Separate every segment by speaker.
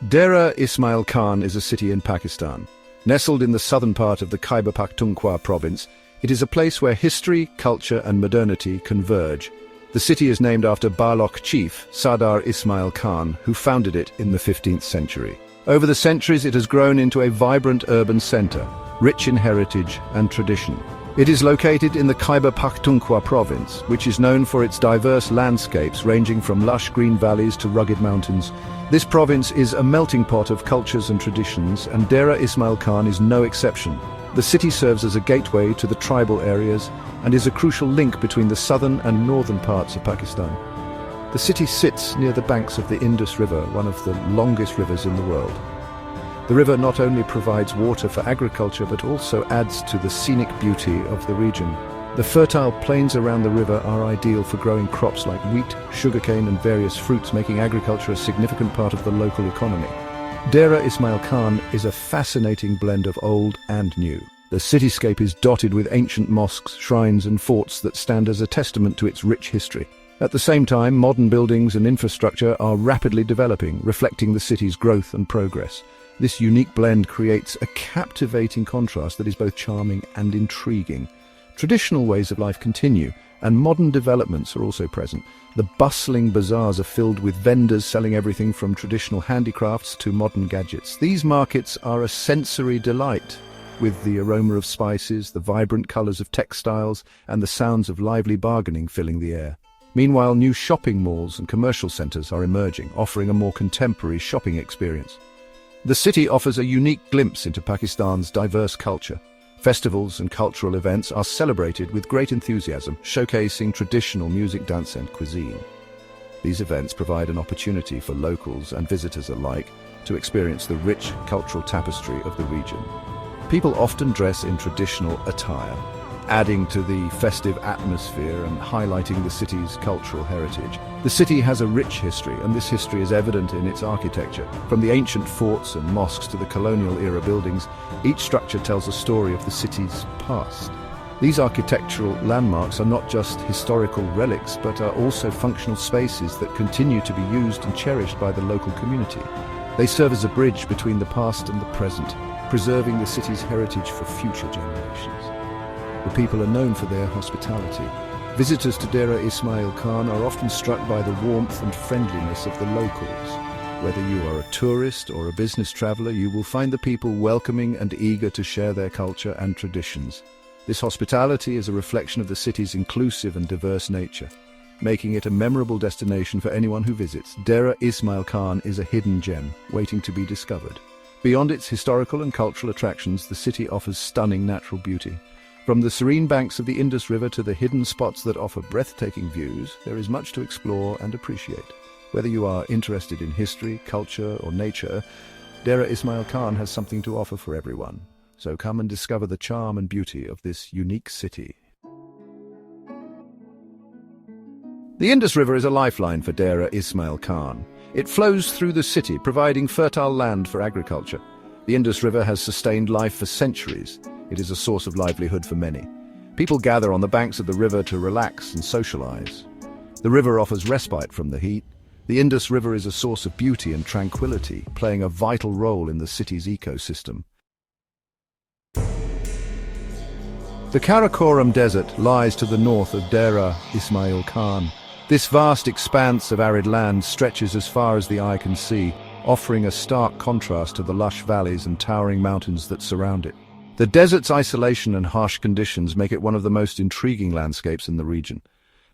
Speaker 1: Dera Ismail Khan is a city in Pakistan. Nestled in the southern part of the Khyber Pakhtunkhwa province, it is a place where history, culture and modernity converge. The city is named after Balok chief Sardar Ismail Khan, who founded it in the 15th century. Over the centuries it has grown into a vibrant urban centre, rich in heritage and tradition. It is located in the Khyber Pakhtunkhwa province, which is known for its diverse landscapes ranging from lush green valleys to rugged mountains. This province is a melting pot of cultures and traditions, and Dera Ismail Khan is no exception. The city serves as a gateway to the tribal areas and is a crucial link between the southern and northern parts of Pakistan. The city sits near the banks of the Indus River, one of the longest rivers in the world. The river not only provides water for agriculture but also adds to the scenic beauty of the region. The fertile plains around the river are ideal for growing crops like wheat, sugarcane and various fruits, making agriculture a significant part of the local economy. Dera Ismail Khan is a fascinating blend of old and new. The cityscape is dotted with ancient mosques, shrines and forts that stand as a testament to its rich history. At the same time, modern buildings and infrastructure are rapidly developing, reflecting the city's growth and progress. This unique blend creates a captivating contrast that is both charming and intriguing. Traditional ways of life continue, and modern developments are also present. The bustling bazaars are filled with vendors selling everything from traditional handicrafts to modern gadgets. These markets are a sensory delight, with the aroma of spices, the vibrant colors of textiles, and the sounds of lively bargaining filling the air. Meanwhile, new shopping malls and commercial centers are emerging, offering a more contemporary shopping experience. The city offers a unique glimpse into Pakistan's diverse culture. Festivals and cultural events are celebrated with great enthusiasm, showcasing traditional music, dance and cuisine. These events provide an opportunity for locals and visitors alike to experience the rich cultural tapestry of the region. People often dress in traditional attire, adding to the festive atmosphere and highlighting the city's cultural heritage. The city has a rich history, and this history is evident in its architecture. From the ancient forts and mosques to the colonial-era buildings, each structure tells a story of the city's past. These architectural landmarks are not just historical relics, but are also functional spaces that continue to be used and cherished by the local community. They serve as a bridge between the past and the present, preserving the city's heritage for future generations. The people are known for their hospitality. Visitors to Dera Ismail Khan are often struck by the warmth and friendliness of the locals. Whether you are a tourist or a business traveler, you will find the people welcoming and eager to share their culture and traditions. This hospitality is a reflection of the city's inclusive and diverse nature, making it a memorable destination for anyone who visits. Dera Ismail Khan is a hidden gem, waiting to be discovered. Beyond its historical and cultural attractions, the city offers stunning natural beauty. From the serene banks of the Indus River to the hidden spots that offer breathtaking views, there is much to explore and appreciate. Whether you are interested in history, culture, or nature, Dera Ismail Khan has something to offer for everyone. So come and discover the charm and beauty of this unique city. The Indus River is a lifeline for Dera Ismail Khan. It flows through the city, providing fertile land for agriculture. The Indus River has sustained life for centuries. It is a source of livelihood for many. People gather on the banks of the river to relax and socialize. The river offers respite from the heat. The Indus River is a source of beauty and tranquility, playing a vital role in the city's ecosystem. The Karakoram Desert lies to the north of Dera Ismail Khan. This vast expanse of arid land stretches as far as the eye can see, offering a stark contrast to the lush valleys and towering mountains that surround it. The desert's isolation and harsh conditions make it one of the most intriguing landscapes in the region.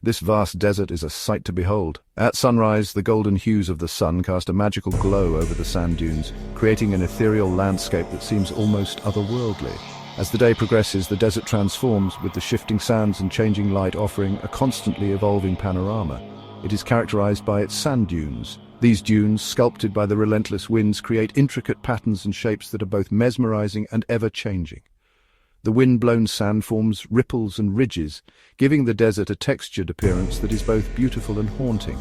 Speaker 1: This vast desert is a sight to behold. At sunrise, the golden hues of the sun cast a magical glow over the sand dunes, creating an ethereal landscape that seems almost otherworldly. As the day progresses, the desert transforms, with the shifting sands and changing light offering a constantly evolving panorama. It is characterized by its sand dunes. These dunes, sculpted by the relentless winds, create intricate patterns and shapes that are both mesmerizing and ever-changing. The wind-blown sand forms ripples and ridges, giving the desert a textured appearance that is both beautiful and haunting.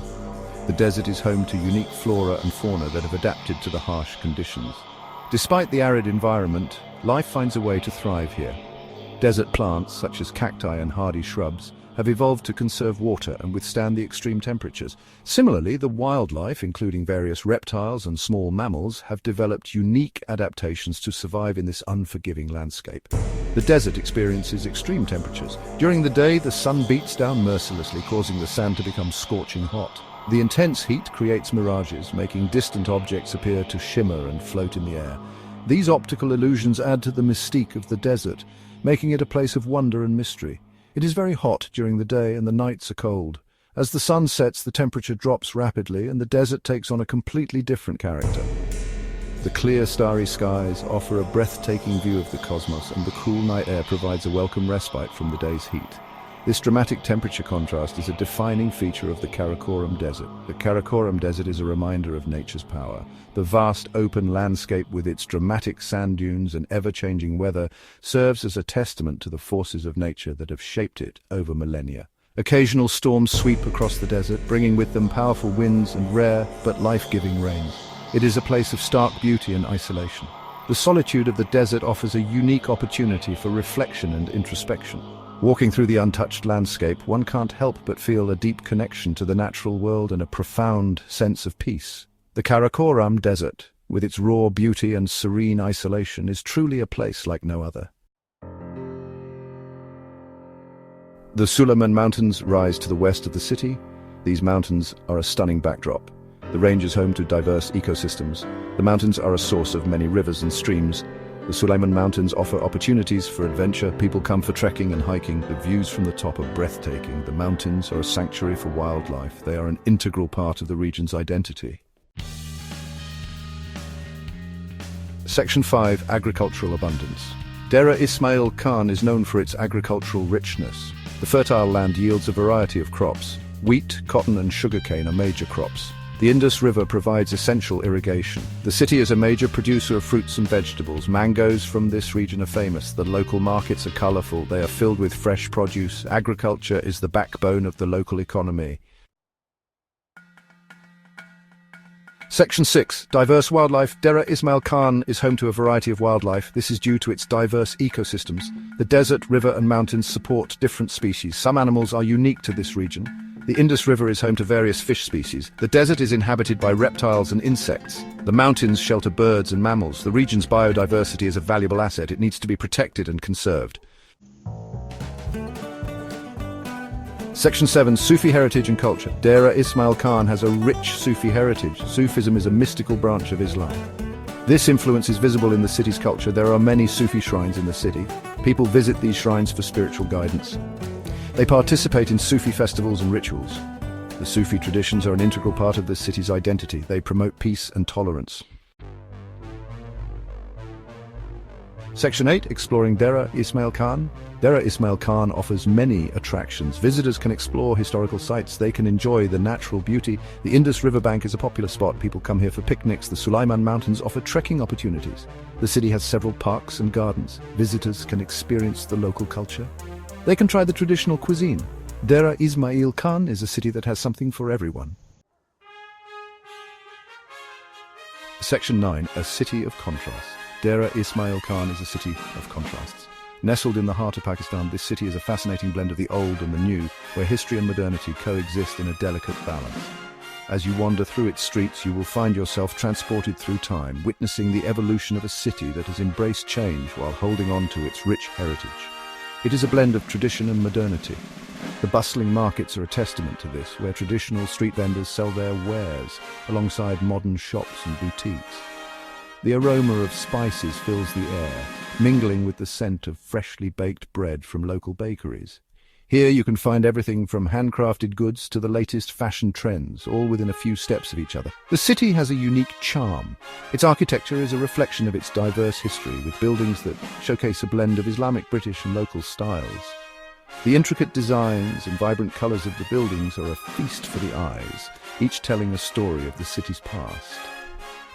Speaker 1: The desert is home to unique flora and fauna that have adapted to the harsh conditions. Despite the arid environment, life finds a way to thrive here. Desert plants, such as cacti and hardy shrubs, have evolved to conserve water and withstand the extreme temperatures. Similarly, the wildlife, including various reptiles and small mammals, have developed unique adaptations to survive in this unforgiving landscape. The desert experiences extreme temperatures. During the day, the sun beats down mercilessly, causing the sand to become scorching hot. The intense heat creates mirages, making distant objects appear to shimmer and float in the air. These optical illusions add to the mystique of the desert, making it a place of wonder and mystery. It is very hot during the day and the nights are cold. As the sun sets, the temperature drops rapidly and the desert takes on a completely different character. The clear, starry skies offer a breathtaking view of the cosmos, and the cool night air provides a welcome respite from the day's heat. This dramatic temperature contrast is a defining feature of the Karakoram Desert. The Karakoram Desert is a reminder of nature's power. The vast open landscape with its dramatic sand dunes and ever-changing weather serves as a testament to the forces of nature that have shaped it over millennia. Occasional storms sweep across the desert, bringing with them powerful winds and rare but life-giving rains. It is a place of stark beauty and isolation. The solitude of the desert offers a unique opportunity for reflection and introspection. Walking through the untouched landscape, one can't help but feel a deep connection to the natural world and a profound sense of peace. The Karakoram Desert, with its raw beauty and serene isolation, is truly a place like no other. The Sulayman Mountains rise to the west of the city. These mountains are a stunning backdrop. The range is home to diverse ecosystems. The mountains are a source of many rivers and streams. The Sulayman Mountains offer opportunities for adventure. People come for trekking and hiking. The views from the top are breathtaking. The mountains are a sanctuary for wildlife. They are an integral part of the region's identity. Section 5. Agricultural abundance. Dera Ismail Khan is known for its agricultural richness. The fertile land yields a variety of crops. Wheat, cotton and sugarcane are major crops. The Indus River provides essential irrigation. The city is a major producer of fruits and vegetables. Mangoes from this region are famous. The local markets are colorful. They are filled with fresh produce. Agriculture is the backbone of the local economy. Section 6. Diverse wildlife. Dera Ismail Khan is home to a variety of wildlife. This is due to its diverse ecosystems. The desert, river and mountains support different species. Some animals are unique to this region. The Indus River is home to various fish species. The desert is inhabited by reptiles and insects. The mountains shelter birds and mammals. The region's biodiversity is a valuable asset. It needs to be protected and conserved. Section 7. Sufi heritage and culture. Dera Ismail Khan has a rich Sufi heritage. Sufism is a mystical branch of Islam. This influence is visible in the city's culture. There are many Sufi shrines in the city. People visit these shrines for spiritual guidance. They participate in Sufi festivals and rituals. The Sufi traditions are an integral part of the city's identity. They promote peace and tolerance. Section 8. Exploring Dera Ismail Khan. Dera Ismail Khan offers many attractions. Visitors can explore historical sites. They can enjoy the natural beauty. The Indus riverbank is a popular spot. People come here for picnics. The Sulayman Mountains offer trekking opportunities. The city has several parks and gardens. Visitors can experience the local culture. They can try the traditional cuisine. Dera Ismail Khan is a city that has something for everyone. Section 9. A city of contrasts. Dera Ismail Khan is a city of contrasts. Nestled in the heart of Pakistan, this city is a fascinating blend of the old and the new, where history and modernity coexist in a delicate balance. As you wander through its streets, you will find yourself transported through time, witnessing the evolution of a city that has embraced change while holding on to its rich heritage. It is a blend of tradition and modernity. The bustling markets are a testament to this, where traditional street vendors sell their wares alongside modern shops and boutiques. The aroma of spices fills the air, mingling with the scent of freshly baked bread from local bakeries. Here you can find everything from handcrafted goods to the latest fashion trends, all within a few steps of each other. The city has a unique charm. Its architecture is a reflection of its diverse history, with buildings that showcase a blend of Islamic, British and local styles. The intricate designs and vibrant colours of the buildings are a feast for the eyes, each telling a story of the city's past.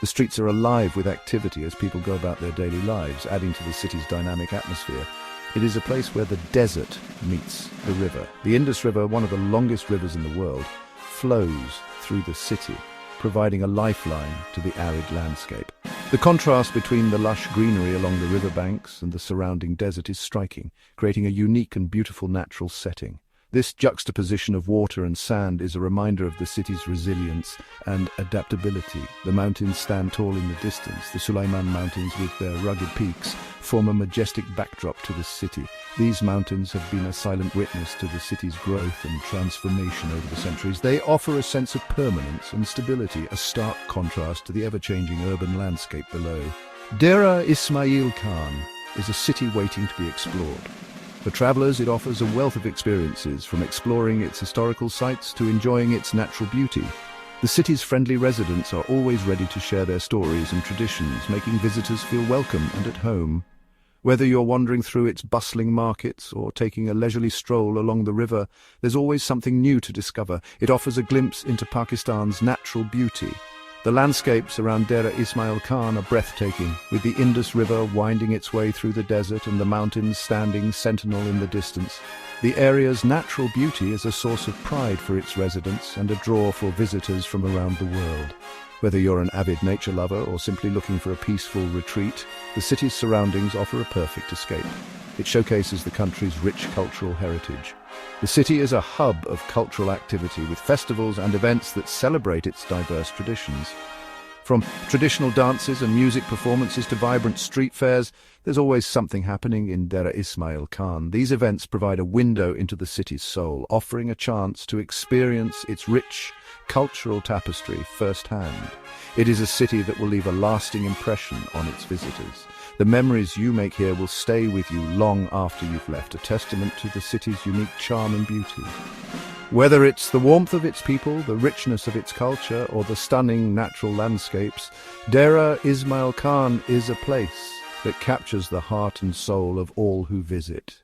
Speaker 1: The streets are alive with activity as people go about their daily lives, adding to the city's dynamic atmosphere. It is a place where the desert meets the river. The Indus River, one of the longest rivers in the world, flows through the city, providing a lifeline to the arid landscape. The contrast between the lush greenery along the riverbanks and the surrounding desert is striking, creating a unique and beautiful natural setting. This juxtaposition of water and sand is a reminder of the city's resilience and adaptability. The mountains stand tall in the distance. The Sulayman Mountains, with their rugged peaks, form a majestic backdrop to the city. These mountains have been a silent witness to the city's growth and transformation over the centuries. They offer a sense of permanence and stability, a stark contrast to the ever-changing urban landscape below. Dera Ismail Khan is a city waiting to be explored. For travelers, it offers a wealth of experiences, from exploring its historical sites to enjoying its natural beauty. The city's friendly residents are always ready to share their stories and traditions, making visitors feel welcome and at home. Whether you're wandering through its bustling markets or taking a leisurely stroll along the river, there's always something new to discover. It offers a glimpse into Pakistan's natural beauty. The landscapes around Dera Ismail Khan are breathtaking, with the Indus River winding its way through the desert and the mountains standing sentinel in the distance. The area's natural beauty is a source of pride for its residents and a draw for visitors from around the world. Whether you're an avid nature lover or simply looking for a peaceful retreat, the city's surroundings offer a perfect escape. It showcases the country's rich cultural heritage. The city is a hub of cultural activity, with festivals and events that celebrate its diverse traditions. From traditional dances and music performances to vibrant street fairs, there's always something happening in Dera Ismail Khan. These events provide a window into the city's soul, offering a chance to experience its rich cultural tapestry firsthand. It is a city that will leave a lasting impression on its visitors. The memories you make here will stay with you long after you've left, a testament to the city's unique charm and beauty. Whether it's the warmth of its people, the richness of its culture, or the stunning natural landscapes, Dera Ismail Khan is a place that captures the heart and soul of all who visit.